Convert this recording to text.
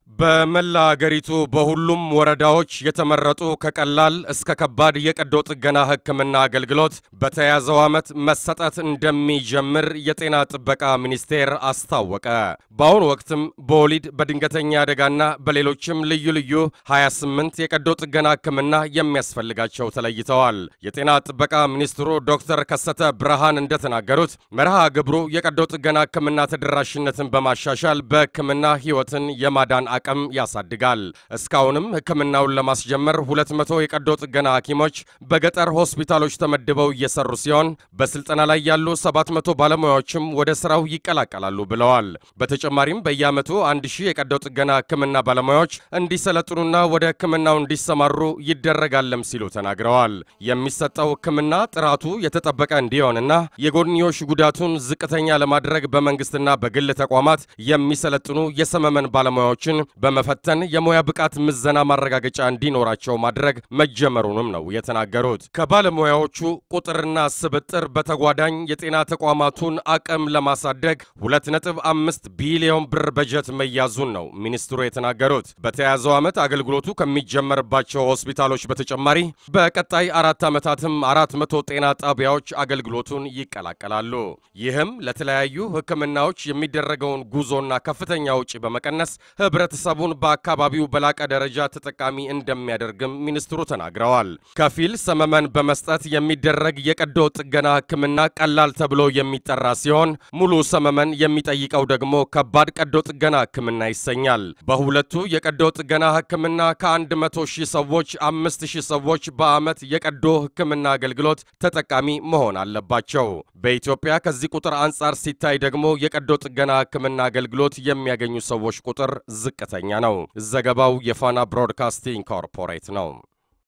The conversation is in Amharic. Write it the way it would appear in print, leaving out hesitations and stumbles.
በመላ አገሪቱ በሁሉም ወረዳዎች የተመረጡ ከቀላል እስከ ከባድ የቀዶ ጥገና ሕክምና አገልግሎት በተያዘው ዓመት መሰጠት እንደሚጀምር የጤና ጥበቃ ሚኒስቴር አስታወቀ። በአሁኑ ወቅትም በወሊድ በድንገተኛ አደጋና በሌሎችም ልዩ ልዩ 28 የቀዶ ጥገና ሕክምና የሚያስፈልጋቸው ተለይተዋል። የጤና ጥበቃ ሚኒስትሩ ዶክተር ከሰተ ብርሃን እንደተናገሩት መርሃ ግብሩ የቀዶ ጥገና ሕክምና ተደራሽነትን በማሻሻል በሕክምና ሕይወትን የማዳን አቅም ያሳድጋል። እስካሁንም ሕክምናውን ለማስጀመር 200 የቀዶ ጥገና ሐኪሞች በገጠር ሆስፒታሎች ተመድበው እየሰሩ ሲሆን በስልጠና ላይ ያሉ 700 ባለሙያዎችም ወደ ስራው ይቀላቀላሉ ብለዋል። በተጨማሪም በየዓመቱ 1000 የቀዶ ጥገና ሕክምና ባለሙያዎች እንዲሰለጥኑና ወደ ሕክምናው እንዲሰማሩ ይደረጋልም ሲሉ ተናግረዋል። የሚሰጠው ሕክምና ጥራቱ የተጠበቀ እንዲሆንና የጎንዮሽ ጉዳቱን ዝቅተኛ ለማድረግ በመንግስትና በግል ተቋማት የሚሰለጥኑ የሰመመን ባለሙያዎችን በመፈተን የሙያ ብቃት ምዘና ማረጋገጫ እንዲኖራቸው ማድረግ መጀመሩንም ነው የተናገሩት። ከባለሙያዎቹ ቁጥርና ስብጥር በተጓዳኝ የጤና ተቋማቱን አቅም ለማሳደግ 2.5 ቢሊዮን ብር በጀት መያዙን ነው ሚኒስትሩ የተናገሩት። በተያዘው ዓመት አገልግሎቱ ከሚጀመርባቸው ሆስፒታሎች በተጨማሪ በቀጣይ 4 ዓመታትም 400 ጤና ጣቢያዎች አገልግሎቱን ይቀላቀላሉ። ይህም ለተለያዩ ሕክምናዎች የሚደረገውን ጉዞና ከፍተኛ ወጪ በመቀነስ ህብረተሰቡን በአካባቢው በላቀ ደረጃ ተጠቃሚ እንደሚያደርግም ሚኒስትሩ ተናግረዋል። ከፊል ሰመመን በመስጠት የሚደረግ የቀዶ ጥገና ሕክምና ቀላል ተብሎ የሚጠራ ሲሆን ሙሉ ሰመመን የሚጠይቀው ደግሞ ከባድ ቀዶ ጥገና ሕክምና ይሰኛል። በሁለቱ የቀዶ ጥገና ሕክምና ከ100,000 ሰዎች 5,000 ሰዎች በዓመት የቀዶ ሕክምና አገልግሎት ተጠቃሚ መሆን አለባቸው። በኢትዮጵያ ከዚህ ቁጥር አንጻር ሲታይ ደግሞ የቀዶ ጥገና ሕክምና አገልግሎት የሚያገኙ ሰዎች ቁጥር ዝቅተኛ ነው። ዘገባው የፋና ብሮድካስቲንግ ኮርፖሬት ነው።